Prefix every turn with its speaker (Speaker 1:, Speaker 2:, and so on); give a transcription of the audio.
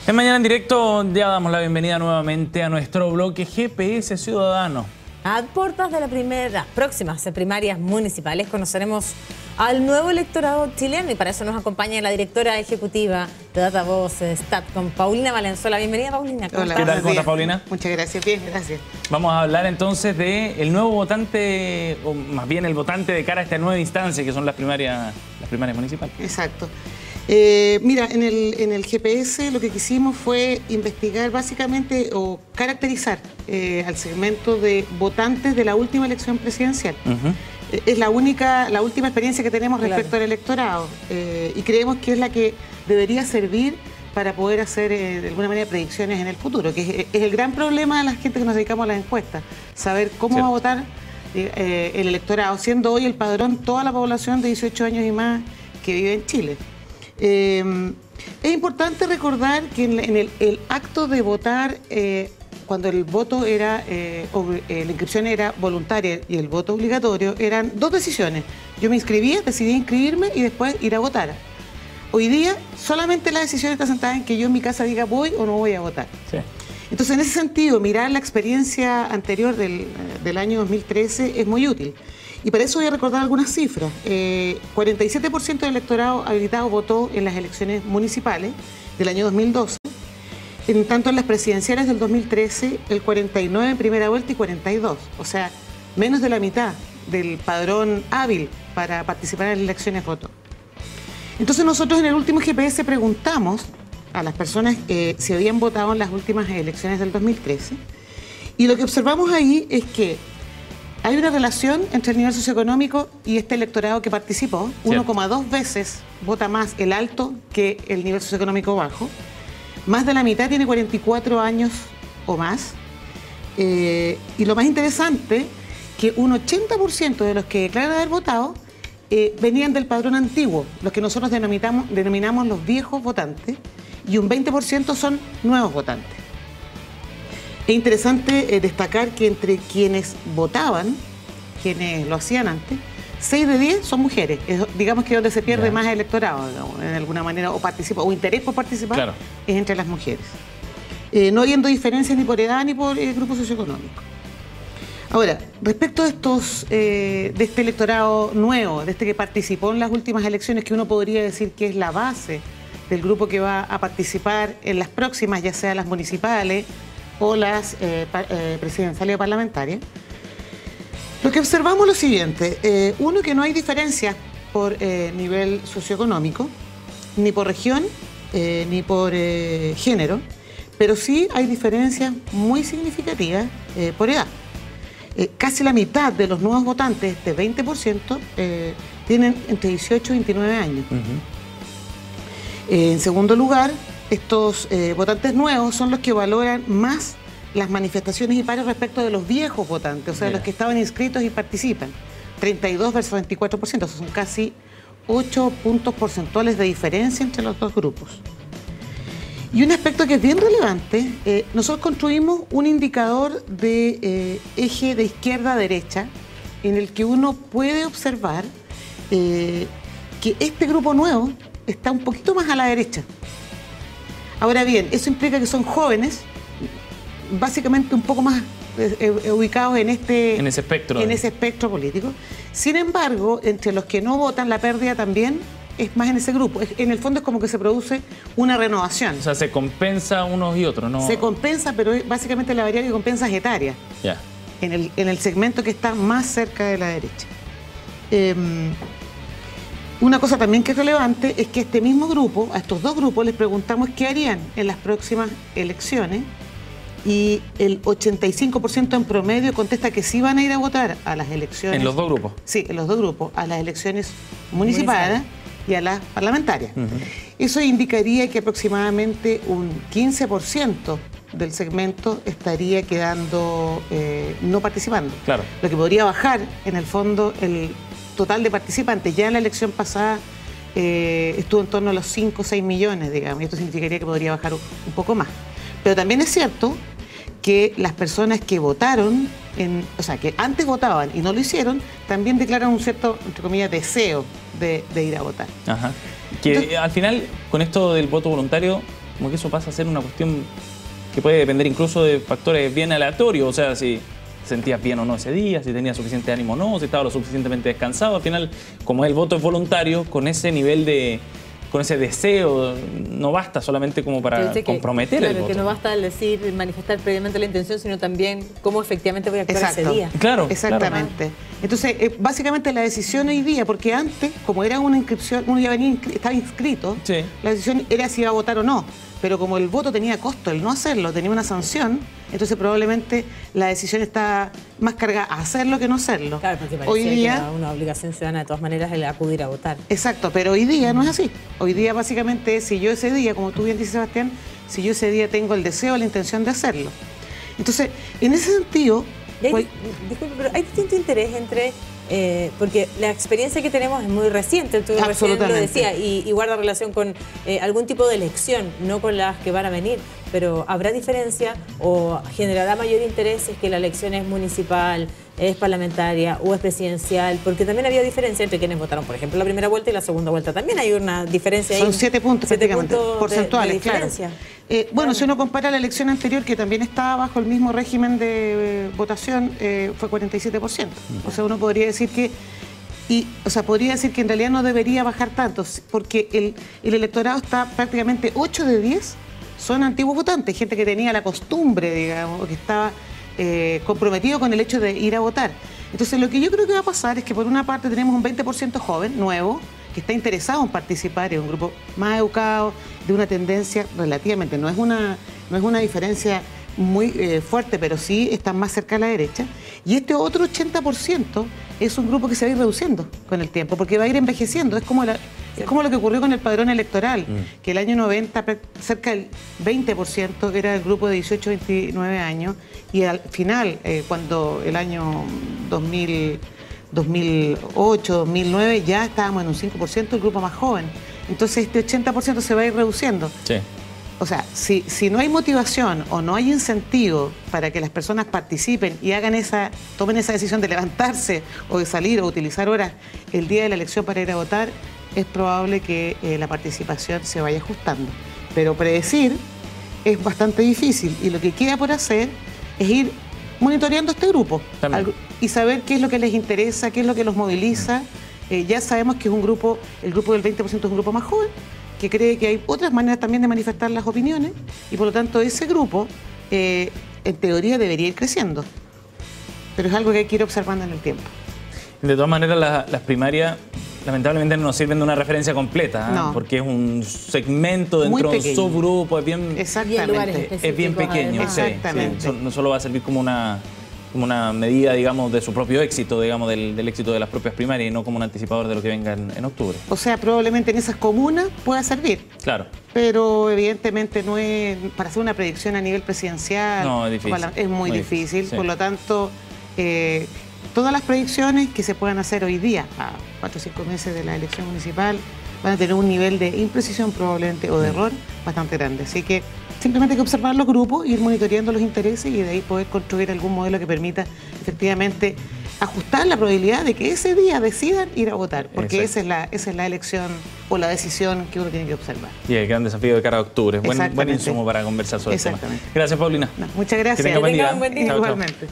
Speaker 1: En Mañana en Directo ya damos la bienvenida nuevamente a nuestro bloque GPS Ciudadano.
Speaker 2: A puertas de las próximas primarias municipales conoceremos al nuevo electorado chileno y para eso nos acompaña la directora ejecutiva de Datavoz Statcom, Paulina Valenzuela. Bienvenida, Paulina.
Speaker 3: Hola,
Speaker 1: ¿Qué tal? ¿Cómo estás, Paulina?
Speaker 3: Muchas gracias, bien, gracias.
Speaker 1: Vamos a hablar entonces del nuevo votante, o más bien el votante de cara a esta nueva instancia que son las primarias municipales.
Speaker 3: Exacto. Mira, en el GPS lo que quisimos fue investigar básicamente o caracterizar al segmento de votantes de la última elección presidencial. Es la última experiencia que tenemos respecto al electorado y creemos que es la que debería servir para poder hacer de alguna manera predicciones en el futuro, que es el gran problema de la gente que nos dedicamos a las encuestas, saber cómo va a votar el electorado, siendo hoy el padrón toda la población de 18 años y más que vive en Chile. Es importante recordar que en el acto de votar, cuando el voto era, la inscripción era voluntaria y el voto obligatorio, eran dos decisiones. Yo me inscribía, decidí inscribirme y después ir a votar. Hoy día solamente la decisión está sentada en que yo en mi casa diga voy o no voy a votar. Sí. Entonces, en ese sentido, mirar la experiencia anterior del año 2013 es muy útil. Y para eso voy a recordar algunas cifras. 47% del electorado habilitado votó en las elecciones municipales del año 2012. En tanto, en las presidenciales del 2013, el 49% en primera vuelta y 42%. O sea, menos de la mitad del padrón hábil para participar en las elecciones votó. Entonces, nosotros en el último GPS preguntamos a las personas si habían votado en las últimas elecciones del 2013. Y lo que observamos ahí es que hay una relación entre el nivel socioeconómico y este electorado que participó. 1,2 veces vota más el alto que el nivel socioeconómico bajo. Más de la mitad tiene 44 años o más. Y lo más interesante, que un 80% de los que declaran haber votado venían del padrón antiguo, los que nosotros denominamos los viejos votantes, y un 20% son nuevos votantes. Es interesante destacar que entre quienes votaban, quienes lo hacían antes, 6 de 10 son mujeres. Digamos que donde se pierde más electorado, digamos, de alguna manera, o interés por participar, es entre las mujeres. No habiendo diferencias ni por edad ni por grupo socioeconómico. Ahora, respecto de este electorado nuevo, de este que participó en las últimas elecciones, que uno podría decir que es la base del grupo que va a participar en las próximas, ya sea las municipales o las presidenciales o parlamentarias, lo que observamos es lo siguiente. Uno, que no hay diferencia por nivel socioeconómico, ni por región, ni por género, pero sí hay diferencias muy significativas por edad. Casi la mitad de los nuevos votantes, de 20%, tienen entre 18 y 29 años. En segundo lugar, estos votantes nuevos son los que valoran más las manifestaciones y pares respecto de los viejos votantes, o sea, los que estaban inscritos y participan. 32 versus 24%, son casi 8 puntos porcentuales de diferencia entre los dos grupos. Y un aspecto que es bien relevante, nosotros construimos un indicador de eje de izquierda a derecha, en el que uno puede observar que este grupo nuevo está un poquito más a la derecha. Ahora bien, eso implica que son jóvenes, básicamente un poco más ubicados en ese espectro político. Sin embargo, entre los que no votan, la pérdida también es más en ese grupo. En el fondo es como que se produce una renovación.
Speaker 1: O sea, se compensa unos y otros, ¿no?
Speaker 3: Se compensa, pero básicamente la variable que compensa es etaria. Ya. En el segmento que está más cerca de la derecha. Una cosa también que es relevante es que este mismo grupo, a estos dos grupos, les preguntamos qué harían en las próximas elecciones y el 85% en promedio contesta que sí van a ir a votar a las elecciones.
Speaker 1: ¿En los dos grupos?
Speaker 3: Sí, en los dos grupos, a las elecciones municipales y a las parlamentarias. Eso indicaría que aproximadamente un 15% del segmento estaría quedando no participando. Claro. Lo que podría bajar, en el fondo, el total de participantes. Ya en la elección pasada estuvo en torno a los 5 o 6 millones, digamos, y esto significaría que podría bajar un poco más. Pero también es cierto que las personas que votaron, o sea, que antes votaban y no lo hicieron, también declaran un cierto, entre comillas, deseo de ir a votar.
Speaker 1: Ajá. Que entonces, al final, con esto del voto voluntario, como que eso pasa a ser una cuestión que puede depender incluso de factores bien aleatorios, o sea, si sentías bien o no ese día, si tenías suficiente ánimo o no, si estabas lo suficientemente descansado. Al final, como el voto es voluntario, con ese nivel de... con ese deseo, no basta solamente como para comprometer el voto.
Speaker 2: Que no basta el decir, manifestar previamente la intención, sino también cómo efectivamente voy a actuar ese día.
Speaker 1: Claro,
Speaker 3: exactamente. Claro. Entonces, básicamente la decisión hoy día, porque antes, como era una inscripción, uno ya venía estaba inscrito, sí, la decisión era si iba a votar o no. Pero como el voto tenía costo, el no hacerlo tenía una sanción, entonces probablemente la decisión está más cargada a hacerlo que no hacerlo.
Speaker 2: Claro, porque parecía hoy día, que era una obligación ciudadana de todas maneras el acudir a votar.
Speaker 3: Exacto, pero hoy día no es así. Hoy día básicamente si yo ese día, como tú bien dices, Sebastián, si yo ese día tengo el deseo o la intención de hacerlo. Entonces, en ese sentido...
Speaker 2: Disculpe, pero hay distinto interés entre... porque la experiencia que tenemos es muy reciente, tú recién lo decías, y guarda relación con algún tipo de elección, no con las que van a venir, pero ¿habrá diferencia o generará mayor interés si es que la elección es municipal, es parlamentaria o es presidencial? Porque también había diferencia entre quienes votaron, por ejemplo, la primera vuelta y la segunda vuelta. También hay una diferencia.
Speaker 3: Son 7 puntos prácticamente, porcentuales,
Speaker 2: de diferencia.
Speaker 3: Claro. Bueno, si uno compara la elección anterior, que también estaba bajo el mismo régimen de votación, fue 47%. O sea, uno podría decir que podría decir que en realidad no debería bajar tanto, porque el electorado está prácticamente 8 de 10 son antiguos votantes, gente que tenía la costumbre, digamos, o que estaba comprometido con el hecho de ir a votar. Entonces, lo que yo creo que va a pasar es que por una parte tenemos un 20% joven, nuevo, que está interesado en participar, es un grupo más educado, de una tendencia relativamente, no es una diferencia muy fuerte, pero sí están más cerca a la derecha. Y este otro 80% es un grupo que se va a ir reduciendo con el tiempo, porque va a ir envejeciendo. Es como lo que ocurrió con el padrón electoral, que el año 90 cerca del 20% era el grupo de 18 a 29 años, y al final, cuando el año 2008, 2009, ya estábamos en un 5%, el grupo más joven. Entonces este 80% se va a ir reduciendo. Sí. O sea, si no hay motivación o no hay incentivo para que las personas participen y tomen esa decisión de levantarse o de salir o utilizar horas el día de la elección para ir a votar, es probable que la participación se vaya ajustando. Pero predecir es bastante difícil y lo que queda por hacer es ir monitoreando este grupo y saber qué es lo que les interesa, qué es lo que los moviliza. Ya sabemos que es el grupo del 20% es un grupo más joven, que cree que hay otras maneras también de manifestar las opiniones y por lo tanto ese grupo en teoría debería ir creciendo, pero es algo que hay que ir observando en el tiempo.
Speaker 1: De todas maneras las primarias lamentablemente no nos sirven de una referencia completa,
Speaker 3: no,
Speaker 1: porque es un segmento dentro de un subgrupo, es bien pequeño.
Speaker 3: Exactamente.
Speaker 1: Sí, no solo va a servir como una medida, digamos, de su propio éxito, digamos, del éxito de las propias primarias y no como un anticipador de lo que venga en octubre.
Speaker 3: O sea, probablemente en esas comunas pueda servir.
Speaker 1: Claro.
Speaker 3: Pero evidentemente no es para hacer una predicción a nivel presidencial.
Speaker 1: No, es difícil.
Speaker 3: Es muy difícil. Sí. Por lo tanto, todas las predicciones que se puedan hacer hoy día, a 4 o 5 meses de la elección municipal, van a tener un nivel de imprecisión probablemente o de error bastante grande. Así que simplemente hay que observar los grupos, ir monitoreando los intereses y de ahí poder construir algún modelo que permita efectivamente ajustar la probabilidad de que ese día decidan ir a votar, porque esa es la elección o la decisión que uno tiene que observar.
Speaker 1: Y el gran desafío de cara a octubre. Buen insumo para conversar sobre el tema. Gracias, Paulina.
Speaker 3: No, muchas gracias.
Speaker 1: Que tenga buen día.
Speaker 2: Igualmente.